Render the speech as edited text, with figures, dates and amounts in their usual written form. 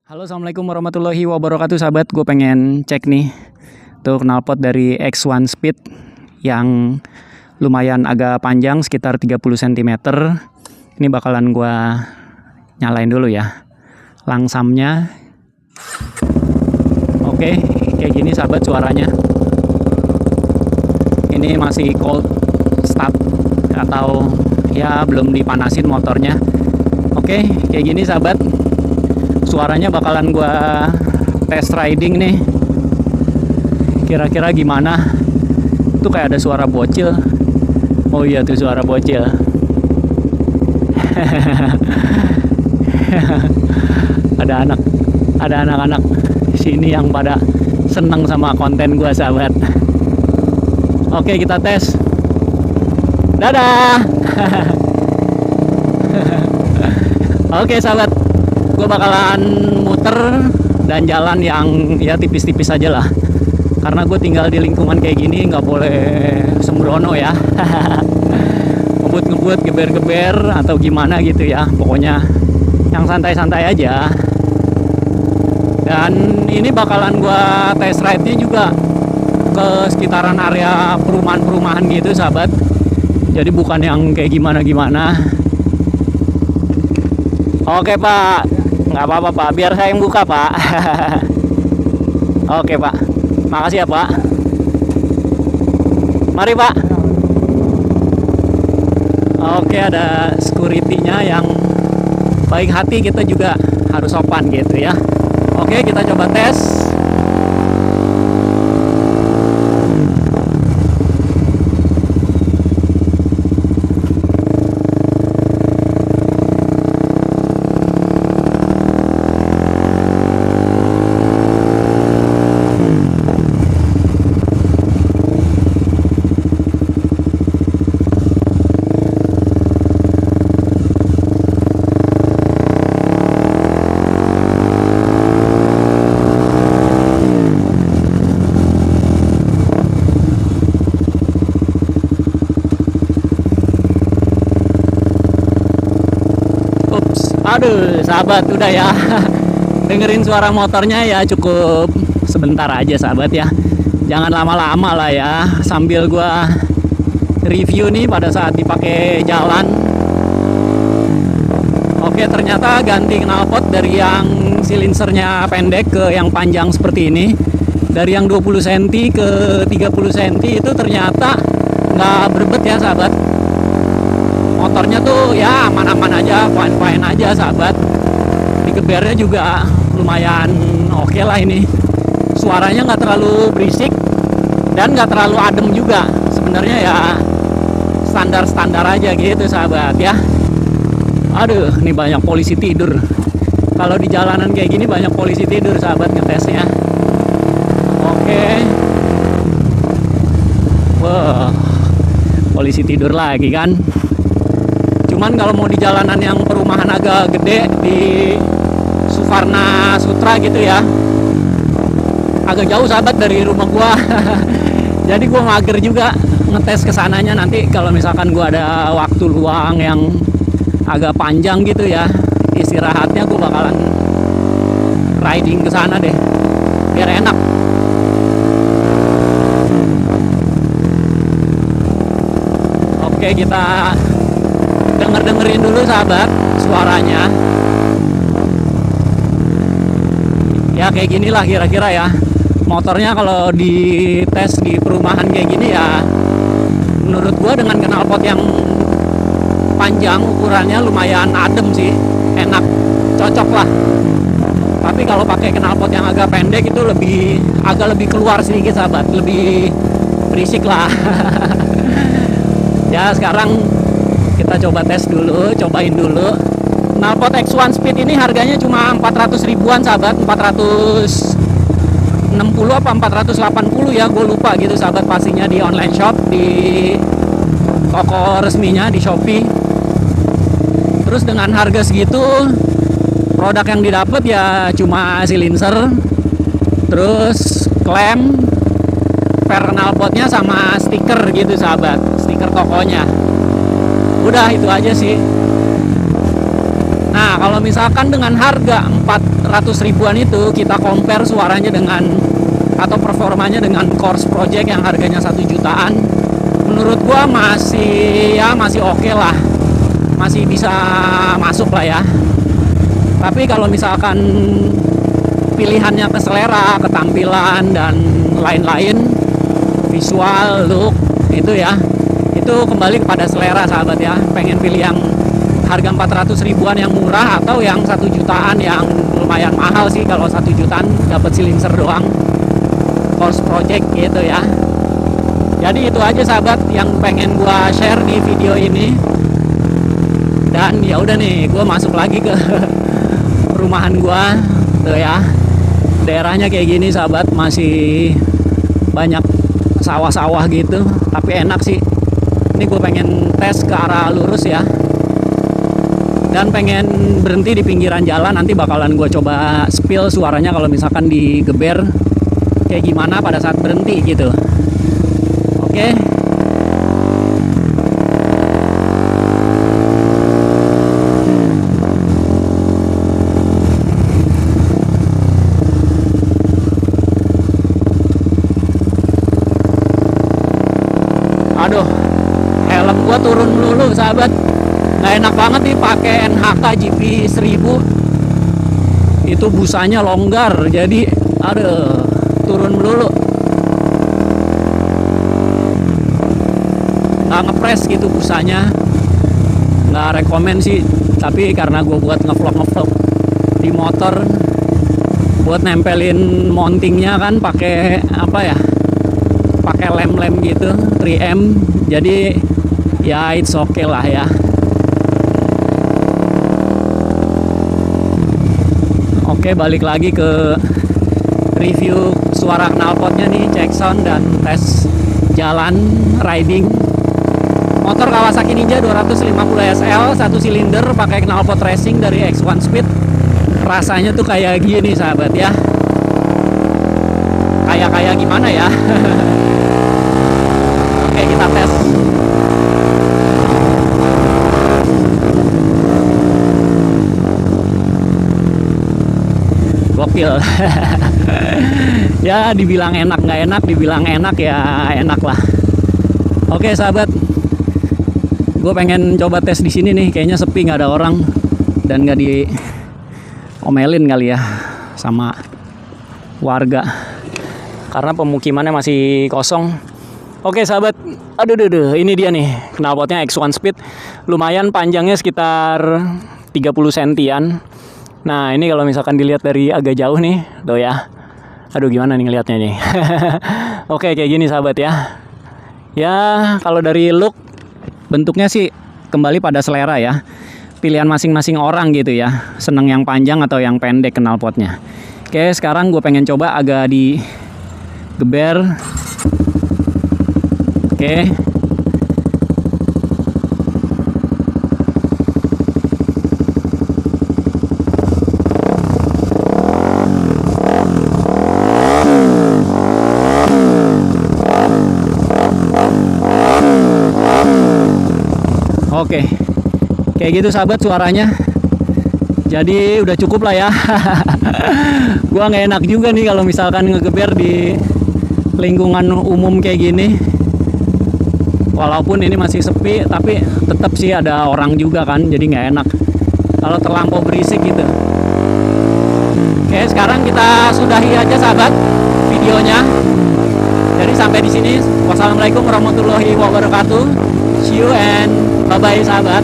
Halo, assalamualaikum warahmatullahi wabarakatuh, sahabat. Gue pengen cek nih tuh knalpot dari X1 Speed yang lumayan agak panjang, sekitar 30 cm. Ini bakalan gue nyalain dulu ya langsamnya. Oke, kayak gini sahabat suaranya. Ini masih cold start atau ya belum dipanasin motornya. Oke, kayak gini sahabat. Suaranya bakalan gua test riding nih. Kira-kira gimana? Tuh kayak ada suara bocil. Oh iya tuh suara bocil. Ada anak-anak sini yang pada seneng sama konten gua, sahabat. Oke, kita tes. Dadah. Oke, sahabat. Gue bakalan muter dan jalan yang ya tipis-tipis aja lah, karena gue tinggal di lingkungan kayak gini, nggak boleh sembrono ya. Ngebut-ngebut, geber-geber atau gimana gitu ya, pokoknya yang santai-santai aja. Dan ini bakalan gue test ride-nya juga ke sekitaran area perumahan-perumahan gitu, sahabat. Jadi bukan yang kayak gimana-gimana. Oke Pak, nggak apa-apa Pak, biar saya yang buka Pak. Oke Pak, makasih ya Pak. Mari Pak. Oke, ada security-nya yang baik hati, kita juga harus sopan gitu ya. Oke, kita coba tes. Aduh, sahabat, udah ya. Dengerin suara motornya ya cukup sebentar aja, sahabat ya. Jangan lama-lama lah ya. Sambil gua review nih pada saat dipakai jalan. Oke, ternyata ganti knalpot dari yang silinsernya pendek ke yang panjang seperti ini, dari yang 20 cm ke 30 cm, itu ternyata nggak berbet ya, sahabat. Motornya tuh ya aman-aman aja, fine-fine aja, sahabat. Digebernya juga lumayan oke lah ini. Suaranya nggak terlalu berisik dan nggak terlalu adem juga. Sebenarnya ya standar-standar aja gitu, sahabat ya. Aduh, ini banyak polisi tidur. Kalau di jalanan kayak gini banyak polisi tidur, sahabat, ngetesnya. Oke. Wah, polisi tidur lagi kan. Cuman kalau mau di jalanan yang perumahan agak gede di Suvarna Sutra gitu ya, agak jauh, sahabat, dari rumah gua. Jadi gua mager juga ngetes kesananya. Nanti kalau misalkan gua ada waktu luang yang agak panjang gitu ya, istirahatnya gua bakalan riding ke sana deh, biar enak. Oke, kita dengerin dulu, sahabat, suaranya. Ya kayak ginilah kira-kira ya. Motornya kalau di tes di perumahan kayak gini ya, menurut gua dengan knalpot yang panjang ukurannya lumayan adem sih, enak, cocok lah. Tapi kalau pakai knalpot yang agak pendek itu agak lebih keluar sedikit, sahabat, lebih berisik lah. Ya sekarang kita coba tes dulu, cobain dulu. Knalpot X1 Speed ini harganya cuma 400 ribuan, sahabat. 460 apa 480 ya, gue lupa gitu, sahabat, pastinya di online shop, di toko resminya di Shopee. Terus dengan harga segitu, produk yang didapat ya cuma silinser, terus klem, per knalpotnya sama stiker gitu, sahabat, stiker tokonya. Udah itu aja sih. Nah, kalau misalkan dengan harga 400 ribuan itu kita compare suaranya dengan atau performanya dengan Course Project yang harganya 1 jutaan, menurut gua masih oke lah. Masih bisa masuk lah ya. Tapi kalau misalkan pilihannya ke selera, ketampilan dan lain-lain, visual, look, itu ya, itu kembali kepada selera sahabat ya. Pengen pilih yang harga 400 ribuan yang murah atau yang 1 jutaan yang lumayan mahal sih. Kalau 1 jutaan dapat silencer doang, Course Project gitu ya. Jadi itu aja sahabat yang pengen gua share di video ini. Dan ya udah nih, gua masuk lagi ke perumahan gua tuh ya. Daerahnya kayak gini sahabat, masih banyak sawah-sawah gitu, tapi enak sih. Ini gue pengen tes ke arah lurus ya, dan pengen berhenti di pinggiran jalan. Nanti bakalan gue coba spill suaranya kalau misalkan digeber kayak gimana pada saat berhenti gitu. Oke. Aduh, helm gua turun melulu sahabat. Nggak enak banget nih pakai NHK GP 1000. Itu busanya longgar, jadi aduh, turun melulu. Nggak ngepres gitu busanya. Nggak rekomen sih, tapi karena gue buat ngevlog di motor, buat nempelin mountingnya kan pakai apa ya, pakai lem-lem gitu 3M, jadi ya it's okay lah ya. Oke, balik lagi ke review suara knalpotnya nih, check sound dan tes jalan riding. Motor Kawasaki Ninja 250 SL 1 silinder pakai knalpot racing dari X1 Speed. Rasanya tuh kayak gini sahabat ya. Kayak gimana ya? Oke, kita tes. Gokil. Ya dibilang enak nggak enak, dibilang enak ya enak lah. Oke sahabat, gue pengen coba tes di sini nih. Kayaknya sepi, nggak ada orang dan nggak diomelin kali ya sama warga, karena pemukimannya masih kosong. Oke sahabat, aduh, ini dia nih knalpotnya X1 Speed. Lumayan panjangnya sekitar 30 sentian. Nah ini kalau misalkan dilihat dari agak jauh nih, tuh ya. Aduh gimana nih ngelihatnya nih. Oke, kayak gini sahabat ya. Ya kalau dari look, bentuknya sih kembali pada selera ya. Pilihan masing-masing orang gitu ya. Seneng yang panjang atau yang pendek knalpotnya. Oke, sekarang gue pengen coba agak digeber. Oke. Oke, kayak gitu sahabat suaranya. Jadi udah cukup lah ya. Gua nggak enak juga nih kalau misalkan ngegeber di lingkungan umum kayak gini. Walaupun ini masih sepi, tapi tetap sih ada orang juga kan, jadi nggak enak kalau terlampau berisik gitu. Oke, sekarang kita sudahi aja sahabat videonya. Jadi sampai di sini. Wassalamualaikum warahmatullahi wabarakatuh. See you and bye bye sahabat.